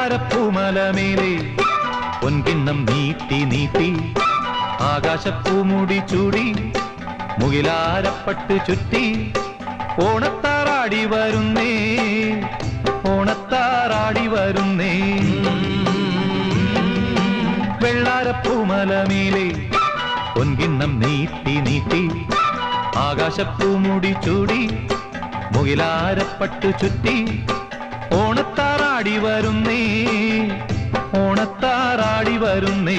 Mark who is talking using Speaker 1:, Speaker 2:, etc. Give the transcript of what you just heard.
Speaker 1: വെള്ളാരപ്പൂമലമേലെ പൊൻകിണ്ണം നീട്ടി നീട്ടി ആകാശപ്പൂമുടി ചൂടി മുകിലാരപ്പട്ട് ചുറ്റി ഓണത്താറാടി വരുന്നേ ഓണത്താറാടി വരുന്നേ വെള്ളാരപ്പൂമലമേലെ പൊൻകിണ്ണം നീട്ടി നീട്ടി ആകാശപ്പൂമുടി ചൂടി മുകിലാരപ്പട്ട് ചുറ്റി ഓണത്താറാടി വരുന്നേ ഓണത്താറാടി വരുന്നേ